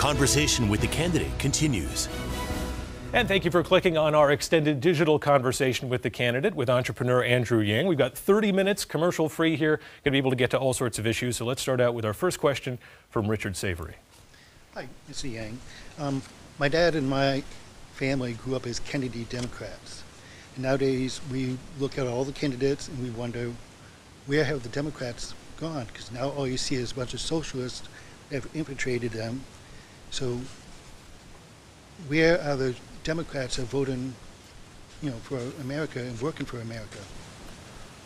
Conversation with the Candidate continues. And thank you for clicking on our extended digital conversation with the candidate with entrepreneur Andrew Yang. We've got 30 minutes commercial free here. Going to be able to get to all sorts of issues. So let's start out with our first question from Richard Savory. Hi, Mr. Yang. My dad and my family grew up as Kennedy Democrats. And nowadays we look at all the candidates and we wonder, where have the Democrats gone? Because now all you see is a bunch of socialists that have infiltrated them. So where are the Democrats that are voting, for America and working for America?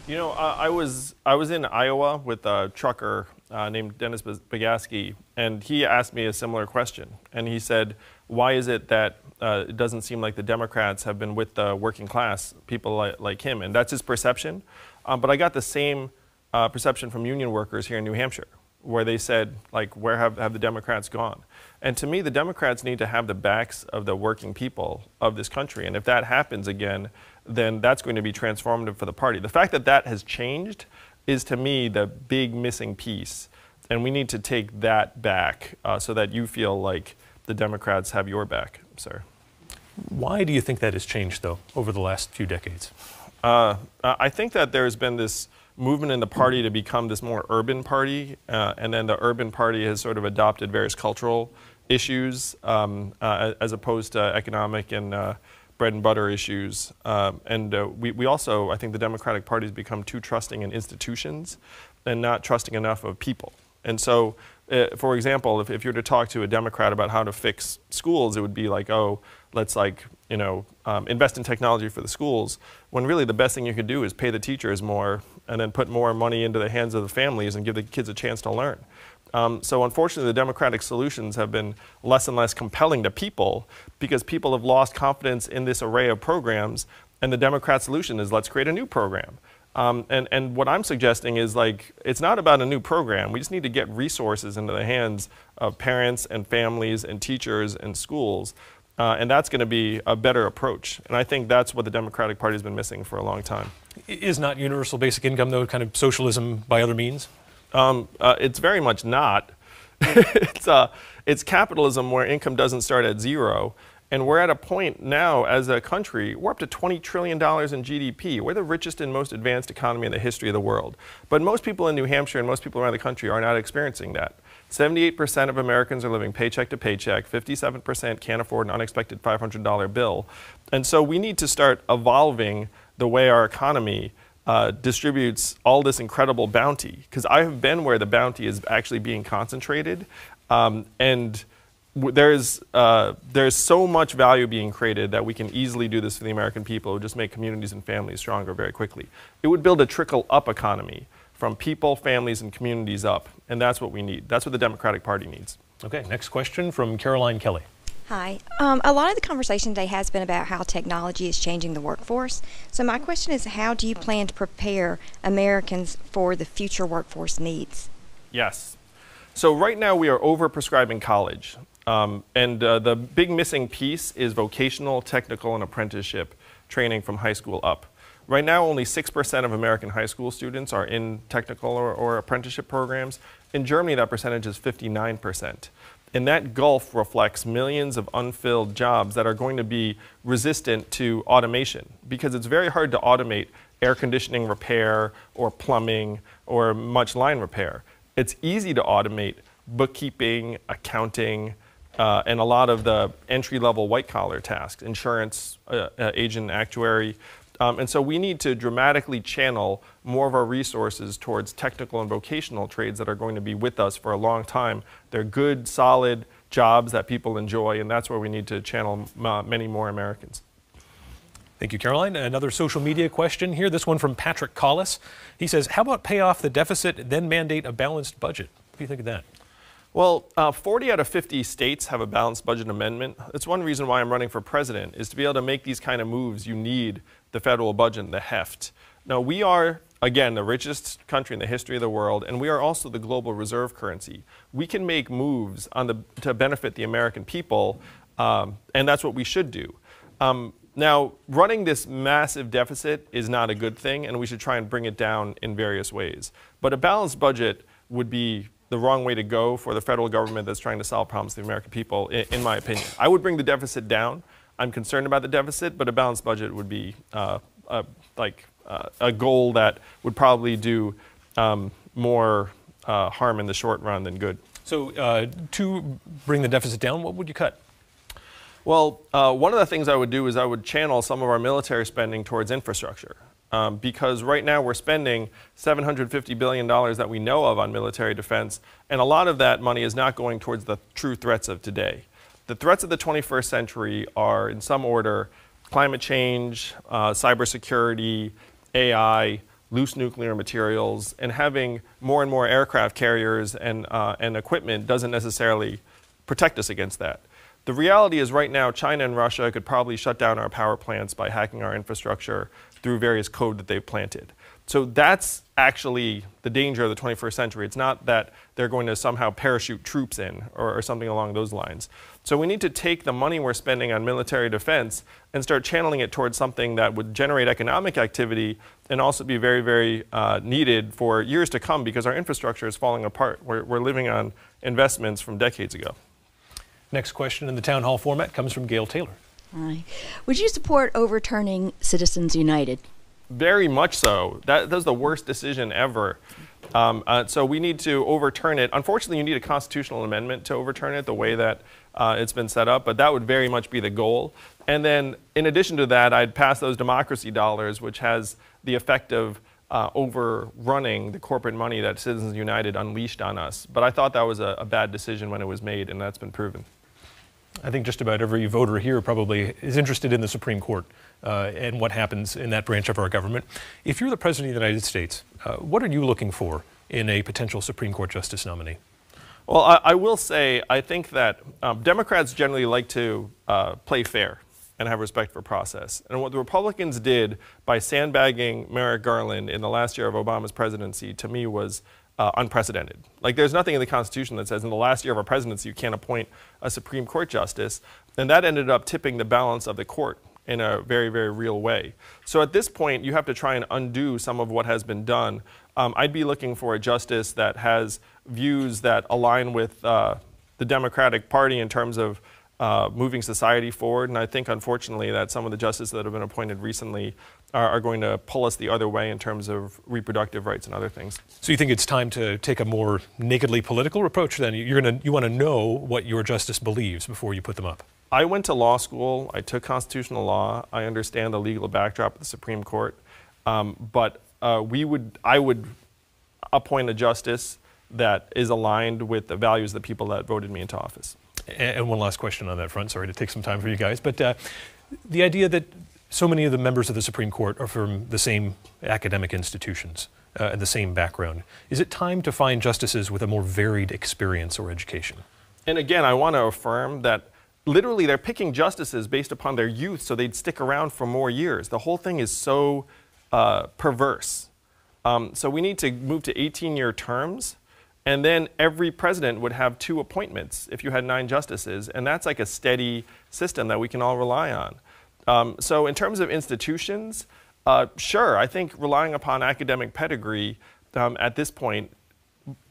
I was in Iowa with a trucker named Dennis Bagaski, and he asked me a similar question. And he said, why is it that it doesn't seem like the Democrats have been with the working class, people like him? And that's his perception. But I got the same perception from union workers here in New Hampshire, where they said, where have the Democrats gone? And to me, the Democrats need to have the backs of the working people of this country. And if that happens again, then that's going to be transformative for the party. The fact that that has changed is, to me, the big missing piece. And we need to take that back so that you feel like the Democrats have your back, sir. Why do you think that has changed, though, over the last few decades? I think that there's been this movement in the party to become this more urban party, and then the urban party has sort of adopted various cultural issues as opposed to economic and bread and butter issues. We also, I think the Democratic Party has become too trusting in institutions and not trusting enough of people. And so, for example, if you were to talk to a Democrat about how to fix schools, it would be like, oh, let's invest in technology for the schools, when really the best thing you could do is pay the teachers more and then put more money into the hands of the families and give the kids a chance to learn. So unfortunately, the Democratic solutions have been less and less compelling to people because people have lost confidence in this array of programs, and the Democrat solution is let's create a new program. And what I'm suggesting is it's not about a new program. We just need to get resources into the hands of parents and families and teachers and schools. And that's going to be a better approach. And I think that's what the Democratic Party has been missing for a long time. Is not universal basic income, though, kind of socialism by other means? It's very much not. It's capitalism where income doesn't start at zero. And we're at a point now as a country, we're up to $20 trillion in GDP. We're the richest and most advanced economy in the history of the world. But most people in New Hampshire and most people around the country are not experiencing that. 78% of Americans are living paycheck to paycheck. 57% can't afford an unexpected $500 bill. And so we need to start evolving the way our economy distributes all this incredible bounty. Because I have been where the bounty is actually being concentrated. And there's so much value being created that we can easily do this for the American people. It would just make communities and families stronger very quickly. It would build a trickle-up economy from people, families, and communities up. And that's what we need. That's what the Democratic Party needs. Okay, next question from Caroline Kelly. Hi. A lot of the conversation today has been about how technology is changing the workforce. So my question is, how do you plan to prepare Americans for the future workforce needs? Yes. So right now we are over-prescribing college. The big missing piece is vocational, technical, and apprenticeship training from high school up. Right now, only 6% of American high school students are in technical or apprenticeship programs. In Germany, that percentage is 59%. And that gulf reflects millions of unfilled jobs that are going to be resistant to automation, because it's very hard to automate air conditioning repair or plumbing or much line repair. It's easy to automate bookkeeping, accounting, and a lot of the entry-level white-collar tasks, insurance, agent, actuary. And so we need to dramatically channel more of our resources towards technical and vocational trades that are going to be with us for a long time. They're good, solid jobs that people enjoy, and that's where we need to channel many more Americans. Thank you, Caroline. Another social media question here, this one from Patrick Collis. He says, how about pay off the deficit, then mandate a balanced budget? What do you think of that? Well, 40 out of 50 states have a balanced budget amendment. That's one reason why I'm running for president, is to be able to make these kind of moves. You need the federal budget and the heft. Now, we are, again, the richest country in the history of the world, and we are also the global reserve currency. We can make moves to benefit the American people, and that's what we should do. Now, running this massive deficit is not a good thing, and we should try and bring it down in various ways. But a balanced budget would be the wrong way to go for the federal government that's trying to solve problems for the American people, in my opinion. I would bring the deficit down. I'm concerned about the deficit, but a balanced budget would be a goal that would probably do more harm in the short run than good. So to bring the deficit down, what would you cut? Well, one of the things I would do is I would channel some of our military spending towards infrastructure. Because right now we're spending $750 billion that we know of on military defense, and a lot of that money is not going towards the true threats of today. The threats of the 21st century are, in some order, climate change, cybersecurity, AI, loose nuclear materials, and having more and more aircraft carriers and equipment doesn't necessarily protect us against that. The reality is right now China and Russia could probably shut down our power plants by hacking our infrastructure through various code that they've planted. So that's actually the danger of the 21st century. It's not that they're going to somehow parachute troops in or something along those lines. So we need to take the money we're spending on military defense and start channeling it towards something that would generate economic activity and also be very, very needed for years to come, because our infrastructure is falling apart. We're living on investments from decades ago. Next question in the town hall format comes from Gail Taylor. Hi. Would you support overturning Citizens United? Very much so. That was the worst decision ever. So we need to overturn it. Unfortunately, you need a constitutional amendment to overturn it the way that it's been set up, but that would very much be the goal. And then in addition to that, I'd pass those democracy dollars, which has the effect of overrunning the corporate money that Citizens United unleashed on us. But I thought that was a bad decision when it was made, and that's been proven. I think just about every voter here probably is interested in the Supreme Court and what happens in that branch of our government. If you're the President of the United States, what are you looking for in a potential Supreme Court justice nominee? Well, I will say I think that Democrats generally like to play fair and have respect for process. And what the Republicans did by sandbagging Merrick Garland in the last year of Obama's presidency, to me, was unprecedented. Like, there's nothing in the Constitution that says in the last year of our presidency you can't appoint a Supreme Court justice. And that ended up tipping the balance of the court in a very, very real way. So at this point, you have to try and undo some of what has been done. I'd be looking for a justice that has views that align with the Democratic Party in terms of moving society forward. And I think, unfortunately, that some of the justices that have been appointed recently are going to pull us the other way in terms of reproductive rights and other things. So you think it's time to take a more nakedly political approach then? You want to know what your justice believes before you put them up? I went to law school. I took constitutional law. I understand the legal backdrop of the Supreme Court. But I would appoint a justice that is aligned with the values of the people that voted me into office. And one last question on that front. Sorry to take some time for you guys. But the idea that so many of the members of the Supreme Court are from the same academic institutions and the same background. Is it time to find justices with a more varied experience or education? And again, I want to affirm that literally they're picking justices based upon their youth so they'd stick around for more years. The whole thing is so perverse. So we need to move to 18-year terms, and then every president would have 2 appointments if you had 9 justices, and that's like a steady system that we can all rely on. So in terms of institutions, sure, I think relying upon academic pedigree at this point,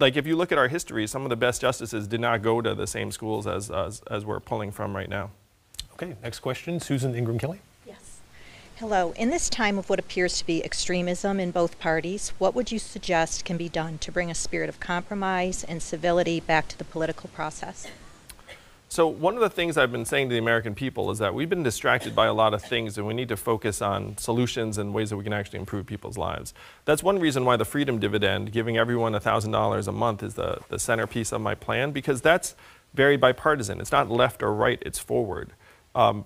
like if you look at our history, some of the best justices did not go to the same schools as we're pulling from right now. Okay, next question, Susan Ingram Kelly. Yes. Hello. In this time of what appears to be extremism in both parties, what would you suggest can be done to bring a spirit of compromise and civility back to the political process? So one of the things I've been saying to the American people is that we've been distracted by a lot of things, and we need to focus on solutions and ways that we can actually improve people's lives. That's one reason why the freedom dividend, giving everyone $1,000 a month, is the centerpiece of my plan, because that's very bipartisan. It's not left or right, it's forward.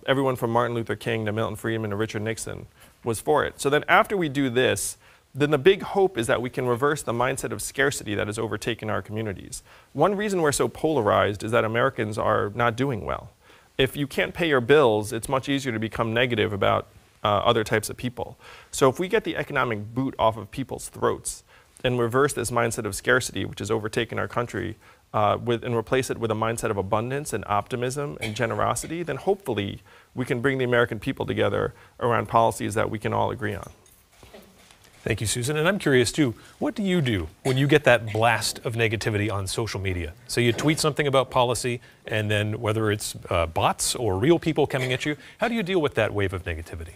Everyone from Martin Luther King to Milton Friedman to Richard Nixon was for it. So then after we do this, then the big hope is that we can reverse the mindset of scarcity that has overtaken our communities. One reason we're so polarized is that Americans are not doing well. If you can't pay your bills, it's much easier to become negative about other types of people. So if we get the economic boot off of people's throats and reverse this mindset of scarcity, which has overtaken our country, and replace it with a mindset of abundance and optimism and generosity, then hopefully we can bring the American people together around policies that we can all agree on. Thank you, Susan. And I'm curious, too, what do you do when you get that blast of negativity on social media? So you tweet something about policy, and then whether it's bots or real people coming at you, how do you deal with that wave of negativity?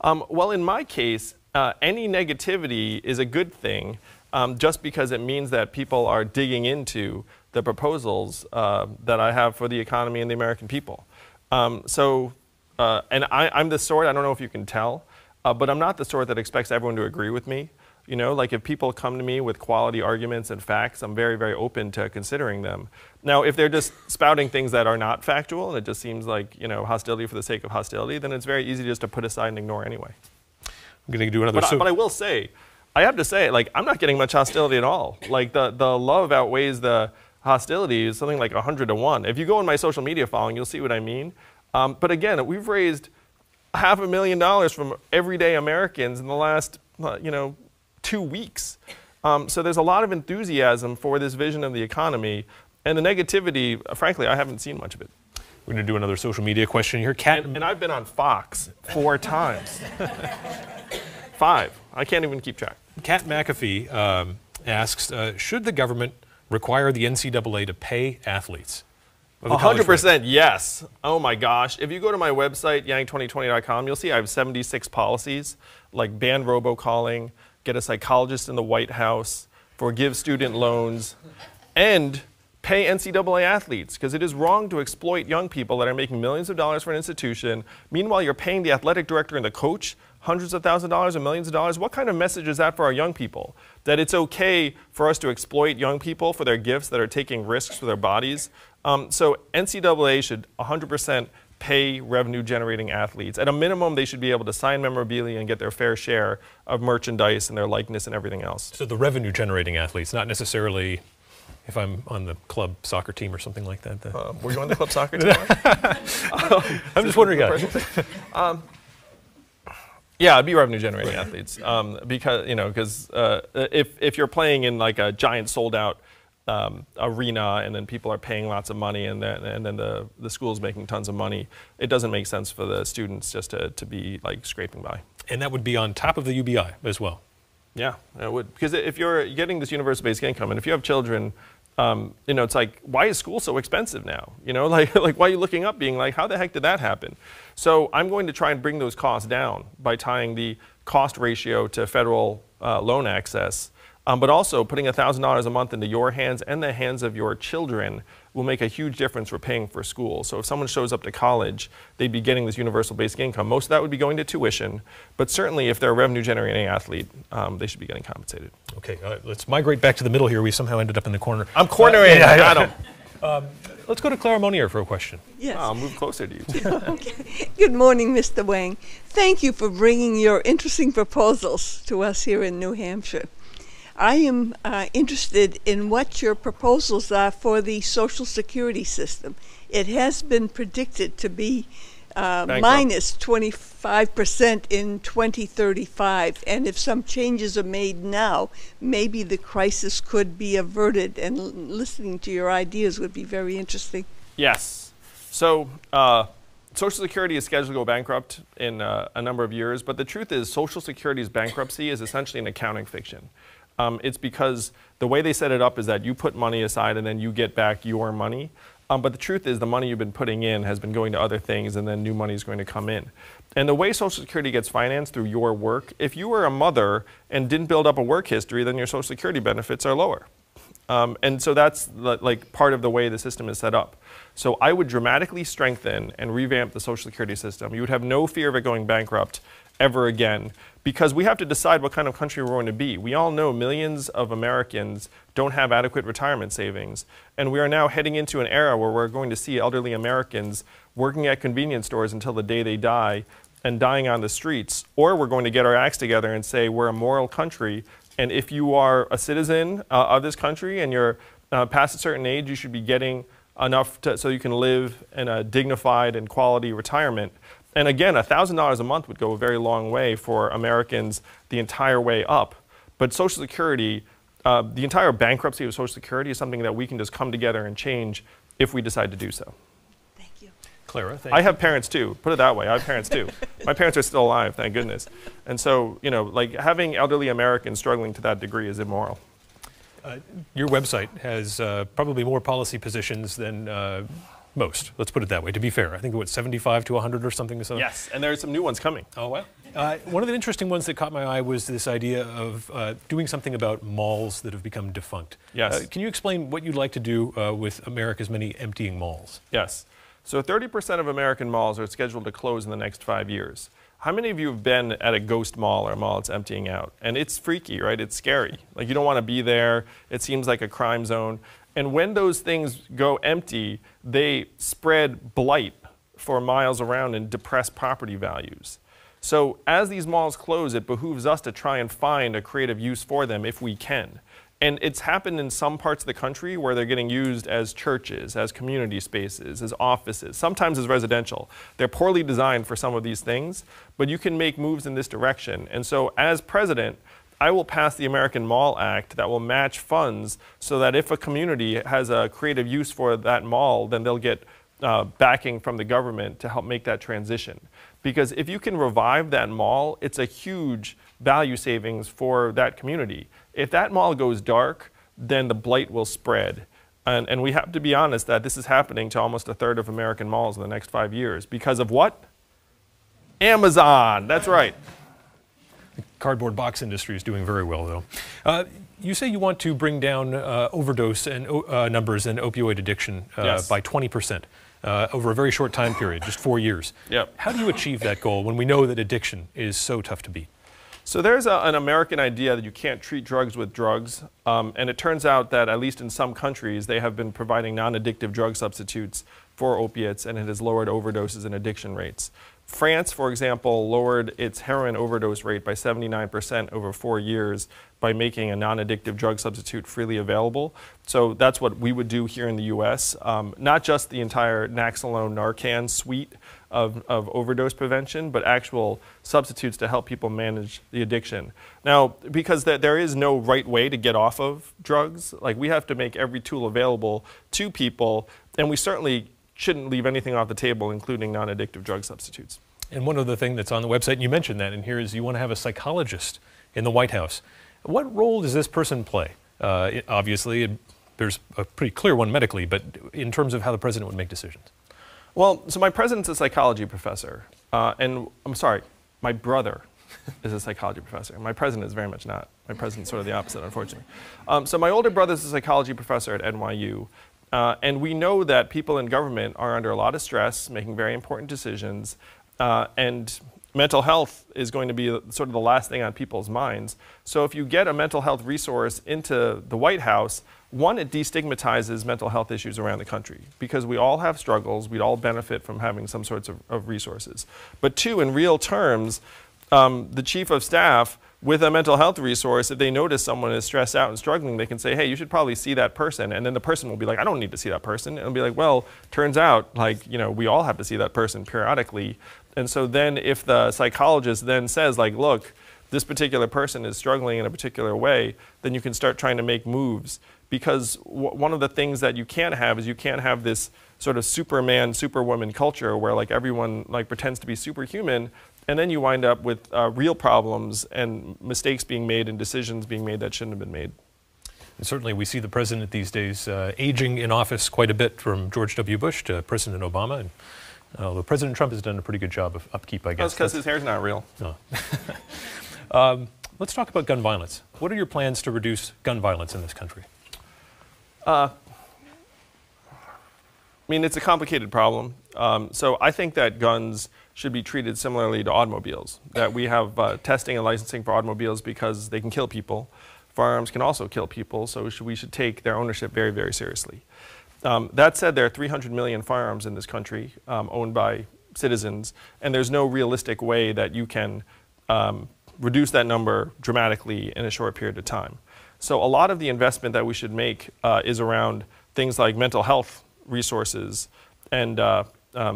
Well, in my case, any negativity is a good thing, just because it means that people are digging into the proposals that I have for the economy and the American people. And I'm the sort, I don't know if you can tell, but I'm not the sort that expects everyone to agree with me. You know, like if people come to me with quality arguments and facts, I'm very, very open to considering them. Now, if they're just spouting things that are not factual and it just seems like, you know, hostility for the sake of hostility, then it's very easy just to put aside and ignore anyway. I'm going to do another. But I will say, I have to say, like, I'm not getting much hostility at all. Like, the love outweighs the hostility is something like 100 to 1. If you go in my social media following, you'll see what I mean. But again, we've raised $500,000 from everyday Americans in the last, 2 weeks. So there's a lot of enthusiasm for this vision of the economy. And the negativity, frankly, I haven't seen much of it. We're going to do another social media question here. And I've been on Fox 4 times. 5. I can't even keep track. Kat McAfee asks, should the government require the NCAA to pay athletes? 100% yes. Oh my gosh. If you go to my website, yang2020.com, you'll see I have 76 policies, like ban robocalling, get a psychologist in the White House, forgive student loans, and pay NCAA athletes, because it is wrong to exploit young people that are making millions of dollars for an institution. Meanwhile, you're paying the athletic director and the coach hundreds of thousands of dollars and millions of dollars. What kind of message is that for our young people? That it's okay for us to exploit young people for their gifts that are taking risks with their bodies? So NCAA should 100% pay revenue-generating athletes. At a minimum, they should be able to sign memorabilia and get their fair share of merchandise and their likeness and everything else. So the revenue-generating athletes, not necessarily if I'm on the club soccer team or something like that. Were you on the club soccer team? I'm just wondering. Yeah, it'd be revenue-generating athletes because if you're playing in like a giant sold-out arena and then people are paying lots of money and then the school's making tons of money, it doesn't make sense for the students just to be like scraping by. And that would be on top of the UBI as well. Yeah, it would. Because if you're getting this universal basic income and if you have children, it's like, why is school so expensive now? Like why are you looking up being like, how the heck did that happen? So I'm going to try and bring those costs down by tying the cost ratio to federal loan access, but also putting $1,000 a month into your hands and the hands of your children will make a huge difference for paying for school. So if someone shows up to college, they'd be getting this universal basic income. Most of that would be going to tuition, but certainly if they're a revenue-generating athlete, they should be getting compensated. Okay, let's migrate back to the middle here. We somehow ended up in the corner. I'm cornering Adam. Let's go to Clara Monier for a question. Yes. I'll move closer to you. Okay. Good morning, Mr. Wang. Thank you for bringing your interesting proposals to us here in New Hampshire. I am interested in what your proposals are for the Social Security system. It has been predicted to be minus 25% in 2035, and if some changes are made now, maybe the crisis could be averted, and listening to your ideas would be very interesting. Yes. So Social Security is scheduled to go bankrupt in a number of years, but the truth is Social Security's bankruptcy is essentially an accounting fiction. It's because the way they set it up is that you put money aside and then you get back your money. But the truth is the money you've been putting in has been going to other things and then new money is going to come in. And the way Social Security gets financed through your work, if you were a mother and didn't build up a work history, then your Social Security benefits are lower. And so that's like part of the way the system is set up. So I would dramatically strengthen and revamp the Social Security system. You would have no fear of it going bankrupt ever again, because we have to decide what kind of country we're going to be. We all know millions of Americans don't have adequate retirement savings, and we are now heading into an era where we're going to see elderly Americans working at convenience stores until the day they die and dying on the streets, or we're going to get our acts together and say we're a moral country, and if you are a citizen of this country and you're past a certain age, you should be getting enough so you can live in a dignified and quality retirement. And again, $1,000 a month would go a very long way for Americans the entire way up. But Social Security, the entire bankruptcy of Social Security is something that we can just come together and change if we decide to do so. Thank you. Clara, thank I you. have parents too. Put it that way, I have parents too. My parents are still alive, thank goodness. And so, you know, like having elderly Americans struggling to that degree is immoral. Your website has probably more policy positions than most. Let's put it that way, to be fair. I think what, 75 to 100 or something? So. Yes, and there are some new ones coming. Oh, wow. One of the interesting ones that caught my eye was this idea of doing something about malls that have become defunct. Yes. Can you explain what you'd like to do with America's many emptying malls? Yes. So 30% of American malls are scheduled to close in the next 5 years. How many of you have been at a ghost mall or a mall that's emptying out? And it's freaky, right? It's scary. Like, you don't want to be there. It seems like a crime zone. And when those things go empty, they spread blight for miles around and depress property values. So as these malls close, it behooves us to try and find a creative use for them if we can. And it's happened in some parts of the country where they're getting used as churches, as community spaces, as offices, sometimes as residential. They're poorly designed for some of these things, but you can make moves in this direction. And so as president, I will pass the American Mall Act that will match funds so that if a community has a creative use for that mall, then they'll get backing from the government to help make that transition. Because if you can revive that mall, it's a huge value savings for that community. If that mall goes dark, then the blight will spread. And we have to be honest that this is happening to almost a third of American malls in the next 5 years. Because of what? Amazon, that's right. The cardboard box industry is doing very well, though. You say you want to bring down overdose and numbers and opioid addiction Yes. by 20%. Over a very short time period, just 4 years. Yep. How do you achieve that goal when we know that addiction is so tough to beat? So there's an American idea that you can't treat drugs with drugs, and it turns out that at least in some countries they have been providing non-addictive drug substitutes for opiates, and it has lowered overdoses and addiction rates. France, for example, lowered its heroin overdose rate by 79% over 4 years by making a non-addictive drug substitute freely available. So that's what we would do here in the US. Not just the entire Naxalone Narcan suite of overdose prevention, but actual substitutes to help people manage the addiction. Now, because there is no right way to get off of drugs, like we have to make every tool available to people, and we certainly shouldn't leave anything off the table, including non-addictive drug substitutes. And one other thing that's on the website, and you mentioned that in here, is you want to have a psychologist in the White House. What role does this person play? Obviously, there's a pretty clear one medically, but in terms of how the president would make decisions. Well, so my president's a psychology professor, and I'm sorry, my brother is a psychology professor. My president is very much not. My president's sort of the opposite, unfortunately. So my older brother's a psychology professor at NYU. And we know that people in government are under a lot of stress, making very important decisions, and mental health is going to be sort of the last thing on people's minds. So if you get a mental health resource into the White House, one, it destigmatizes mental health issues around the country, because we all have struggles, we'd all benefit from having some sorts of resources. But two, in real terms, the chief of staff with a mental health resource, if they notice someone is stressed out and struggling, they can say, hey, you should probably see that person. And then the person will be like, I don't need to see that person. And it'll be like, well, turns out, like, you know, we all have to see that person periodically. And so then if the psychologist then says, like, look, this particular person is struggling in a particular way, then you can start trying to make moves. Because one of the things that you can't have is you can't have this sort of Superman, Superwoman culture where, like, everyone, like, pretends to be superhuman. And then you wind up with real problems and mistakes being made and decisions being made that shouldn't have been made. And certainly we see the president these days aging in office quite a bit, from George W. Bush to President Obama. And although President Trump has done a pretty good job of upkeep, I guess. That's because his hair's not real. Oh. Let's talk about gun violence. What are your plans to reduce gun violence in this country? I mean, it's a complicated problem. So I think that guns should be treated similarly to automobiles, that we have testing and licensing for automobiles because they can kill people. Firearms can also kill people, so we should take their ownership very, very seriously. That said, there are 300 million firearms in this country owned by citizens, and there's no realistic way that you can reduce that number dramatically in a short period of time. So a lot of the investment that we should make is around things like mental health resources and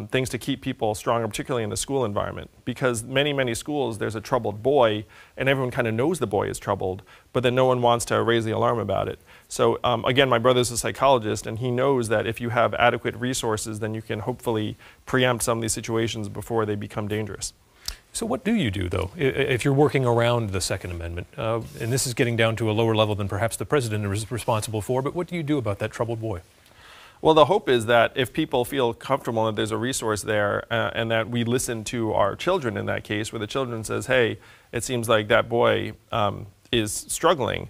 things to keep people stronger, particularly in the school environment. Because many, many schools, there's a troubled boy, and everyone kind of knows the boy is troubled, but then no one wants to raise the alarm about it. So again, my brother's a psychologist, and he knows that if you have adequate resources, then you can hopefully preempt some of these situations before they become dangerous. So what do you do, though, if you're working around the Second Amendment? And this is getting down to a lower level than perhaps the president is responsible for, but what do you do about that troubled boy? Well, the hope is that if people feel comfortable that there's a resource there and that we listen to our children in that case, where the children says, hey, it seems like that boy is struggling.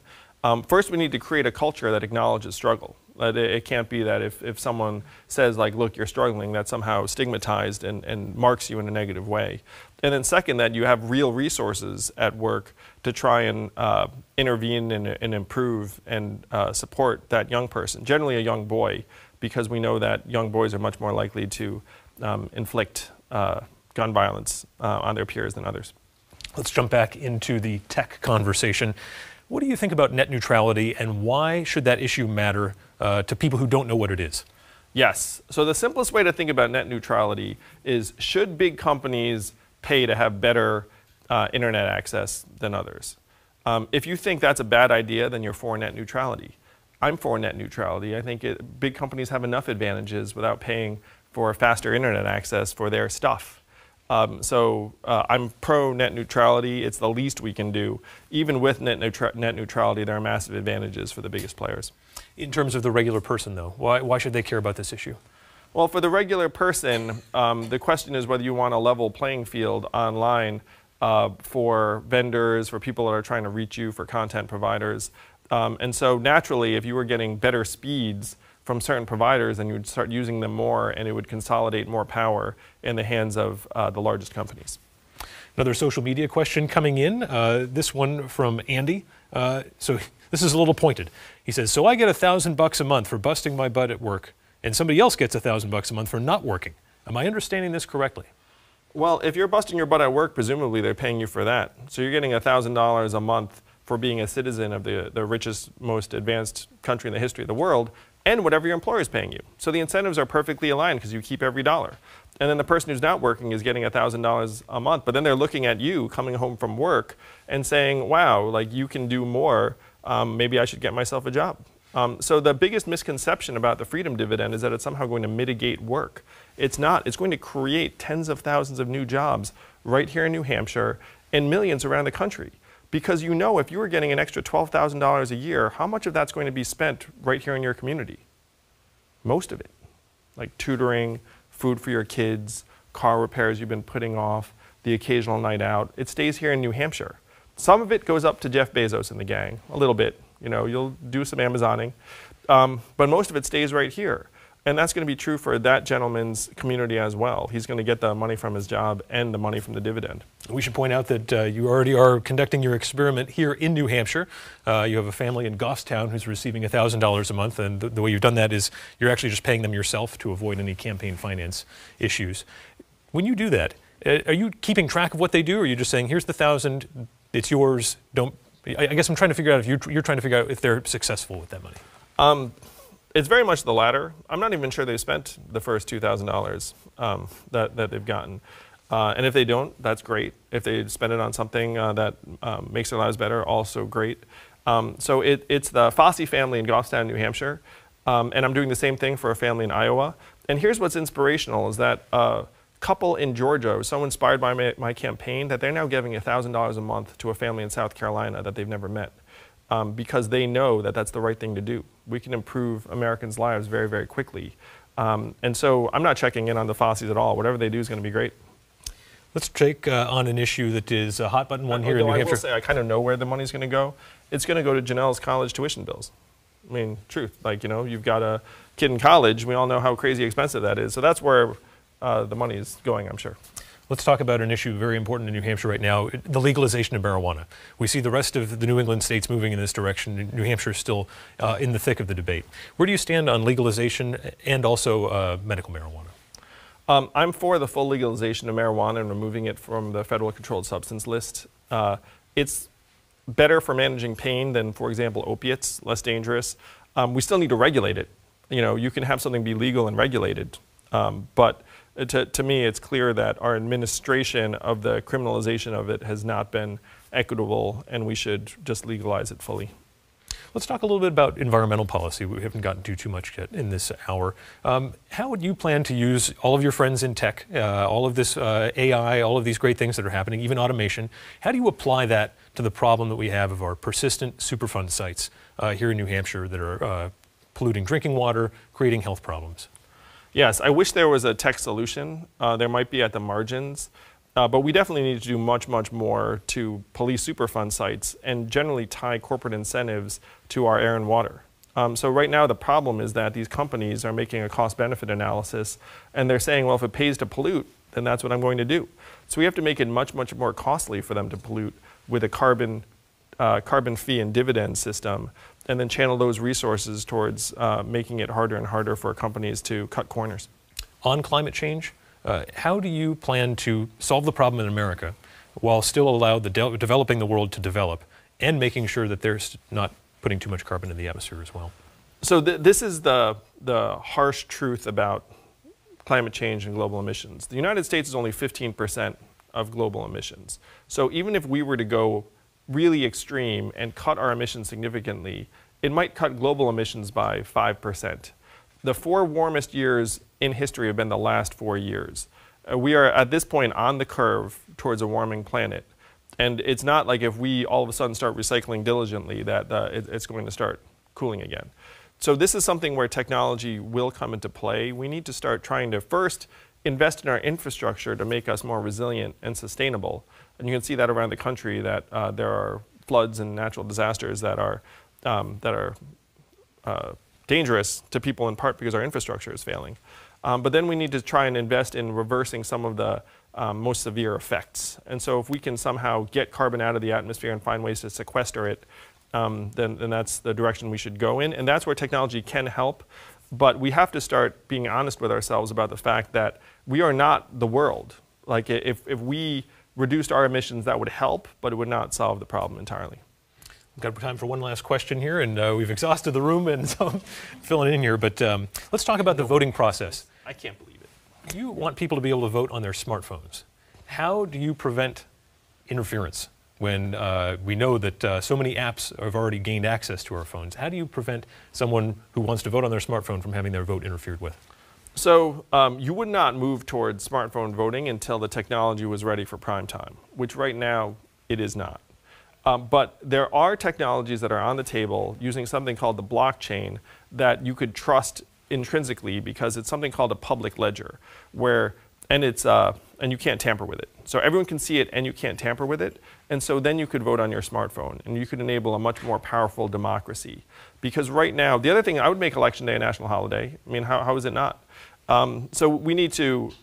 First, we need to create a culture that acknowledges struggle. It can't be that if someone says, like, look, you're struggling, that's somehow stigmatized and marks you in a negative way. And then second, that you have real resources at work to try and intervene and improve and support that young person, generally a young boy, because we know that young boys are much more likely to inflict gun violence on their peers than others. Let's jump back into the tech conversation. What do you think about net neutrality, and why should that issue matter to people who don't know what it is? Yes. So the simplest way to think about net neutrality is, should big companies pay to have better internet access than others? If you think that's a bad idea, then you're for net neutrality. I'm for net neutrality. I think big companies have enough advantages without paying for faster internet access for their stuff. I'm pro net neutrality. It's the least we can do. Even with net neutrality, there are massive advantages for the biggest players. In terms of the regular person, though, why should they care about this issue? Well, for the regular person, the question is whether you want a level playing field online for vendors, for people that are trying to reach you, for content providers. And so naturally, if you were getting better speeds from certain providers, then you would start using them more, and it would consolidate more power in the hands of the largest companies. Another social media question coming in, this one from Andy. So this is a little pointed. He says, so I get $1,000 a month for busting my butt at work, and somebody else gets $1,000 a month for not working. Am I understanding this correctly? Well, if you're busting your butt at work, presumably they're paying you for that. So you're getting $1,000 a month for being a citizen of the richest, most advanced country in the history of the world, and whatever your employer is paying you. So the incentives are perfectly aligned because you keep every dollar. And then the person who's not working is getting $1,000 a month, but then they're looking at you coming home from work and saying, wow, like, you can do more, maybe I should get myself a job. So the biggest misconception about the freedom dividend is that it's somehow going to mitigate work. It's not. It's going to create tens of thousands of new jobs right here in New Hampshire and millions around the country. Because you know, if you were getting an extra $12,000 a year, how much of that's going to be spent right here in your community? Most of it. Like tutoring, food for your kids, car repairs you've been putting off, the occasional night out. It stays here in New Hampshire. Some of it goes up to Jeff Bezos and the gang, a little bit. You know, you'll do some Amazoning. But most of it stays right here. And that's going to be true for that gentleman's community as well. He's going to get the money from his job and the money from the dividend. We should point out that you already are conducting your experiment here in New Hampshire. You have a family in Goffstown who's receiving $1,000 a month, and the way you've done that is you're actually just paying them yourself to avoid any campaign finance issues. When you do that, are you keeping track of what they do, or are you just saying, here's the $1,000, it's yours, don't... I guess I'm trying to figure out if you're trying to figure out if they're successful with that money. It's very much the latter. I'm not even sure they've spent the first $2,000 that they've gotten. And if they don't, that's great. If they spend it on something that makes their lives better, also great. So it's the Fossey family in Goffstown, New Hampshire. And I'm doing the same thing for a family in Iowa. And here's what's inspirational is that a couple in Georgia was so inspired by my campaign that they're now giving $1,000 a month to a family in South Carolina that they've never met. Because they know that that's the right thing to do. We can improve Americans' lives very, very quickly. And so I'm not checking in on the Fosseys at all. Whatever they do is going to be great. Let's take on an issue that is a hot button one here in New Hampshire. I will say I kind of know where the money's going to go. It's going to go to Janelle's college tuition bills. I mean, truth. Like, you know, you've got a kid in college. We all know how crazy expensive that is. So that's where the money is going, I'm sure. Let's talk about an issue very important in New Hampshire right now, the legalization of marijuana. We see the rest of the New England states moving in this direction. New Hampshire is still in the thick of the debate. Where do you stand on legalization and also medical marijuana? I'm for the full legalization of marijuana and removing it from the federal controlled substance list. It's better for managing pain than, for example, opiates, less dangerous. We still need to regulate it. You know, you can have something be legal and regulated, but to me, it's clear that our administration of the criminalization of it has not been equitable, and we should just legalize it fully. Let's talk a little bit about environmental policy. We haven't gotten to too much yet in this hour. How would you plan to use all of your friends in tech, all of this AI, all of these great things that are happening, even automation? How do you apply that to the problem that we have of our persistent Superfund sites here in New Hampshire that are polluting drinking water, creating health problems? Yes, I wish there was a tech solution. There might be at the margins. But we definitely need to do much, much more to police Superfund sites and generally tie corporate incentives to our air and water. So right now the problem is that these companies are making a cost-benefit analysis and they're saying, well, if it pays to pollute, then that's what I'm going to do. So we have to make it much, much more costly for them to pollute with a carbon fee and dividend system, and then channel those resources towards making it harder and harder for companies to cut corners. On climate change, how do you plan to solve the problem in America while still allow the developing the world to develop and making sure that they're not putting too much carbon in the atmosphere as well? So this is the harsh truth about climate change and global emissions. The United States is only 15% of global emissions. So even if we were to go really extreme and cut our emissions significantly, it might cut global emissions by 5%. The 4 warmest years in history have been the last 4 years. We are at this point on the curve towards a warming planet. And it's not like if we all of a sudden start recycling diligently that it's going to start cooling again. So this is something where technology will come into play. We need to start trying to first invest in our infrastructure to make us more resilient and sustainable. And you can see that around the country that there are floods and natural disasters that are dangerous to people in part because our infrastructure is failing. But then we need to try and invest in reversing some of the most severe effects. And so if we can somehow get carbon out of the atmosphere and find ways to sequester it, then that's the direction we should go in. And that's where technology can help. But we have to start being honest with ourselves about the fact that we are not the world. Like if we reduced our emissions, that would help, but it would not solve the problem entirely. We've got time for one last question here, and we've exhausted the room, and so I'm filling in here. But let's talk about the voting process. I can't believe it. You want people to be able to vote on their smartphones. How do you prevent interference when we know that so many apps have already gained access to our phones? How do you prevent someone who wants to vote on their smartphone from having their vote interfered with? So you would not move towards smartphone voting until the technology was ready for prime time, which right now it is not. But there are technologies that are on the table using something called the blockchain that you could trust intrinsically because it's something called a public ledger, and you can't tamper with it. So everyone can see it and you can't tamper with it. And so then you could vote on your smartphone and you could enable a much more powerful democracy. Because right now, the other thing, I would make Election Day a national holiday. I mean, how is it not? So we need to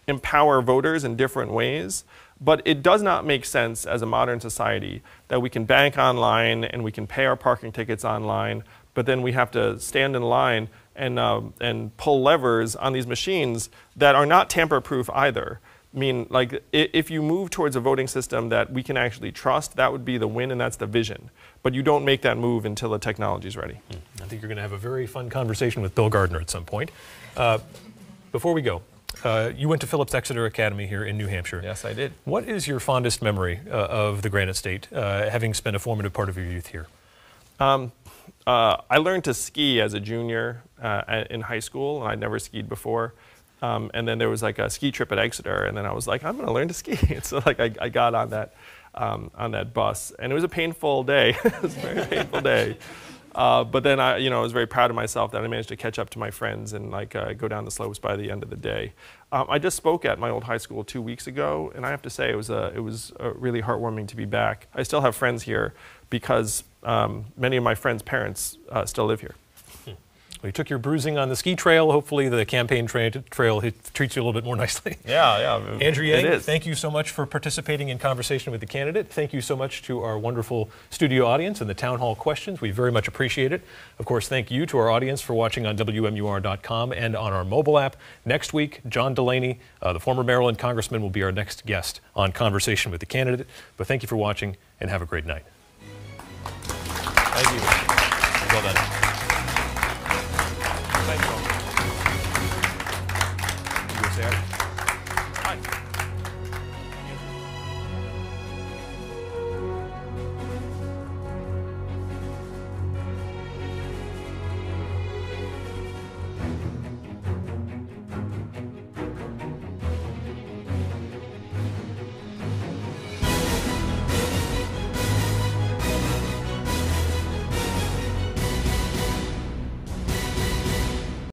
empower voters in different ways. But it does not make sense as a modern society that we can bank online and we can pay our parking tickets online, but then we have to stand in line and pull levers on these machines that are not tamper-proof either. I mean, like, if you move towards a voting system that we can actually trust, that would be the win, and that's the vision. But you don't make that move until the technology is ready. I think you're going to have a very fun conversation with Bill Gardner at some point. Before we go, you went to Phillips Exeter Academy here in New Hampshire. Yes, I did. What is your fondest memory of the Granite State, having spent a formative part of your youth here? I learned to ski as a junior in high school, and I'd never skied before. And then there was like a ski trip at Exeter, and then I was like, I'm going to learn to ski. So like I got on that bus, and it was a painful day. It was a very painful day. But then I was very proud of myself that I managed to catch up to my friends and like go down the slopes by the end of the day. I just spoke at my old high school 2 weeks ago, and I have to say it was really heartwarming to be back. I still have friends here because many of my friends' parents still live here. Well, you took your bruising on the ski trail. Hopefully the campaign trail treats you a little bit more nicely. Yeah. Andrew Yang, thank you so much for participating in conversation with the candidate. Thank you so much to our wonderful studio audience and the town hall questions. We very much appreciate it. Of course, thank you to our audience for watching on WMUR.com and on our mobile app. Next week, John Delaney, the former Maryland congressman, will be our next guest on Conversation with the Candidate. But thank you for watching and have a great night. Thank you. Well done. Thank you all.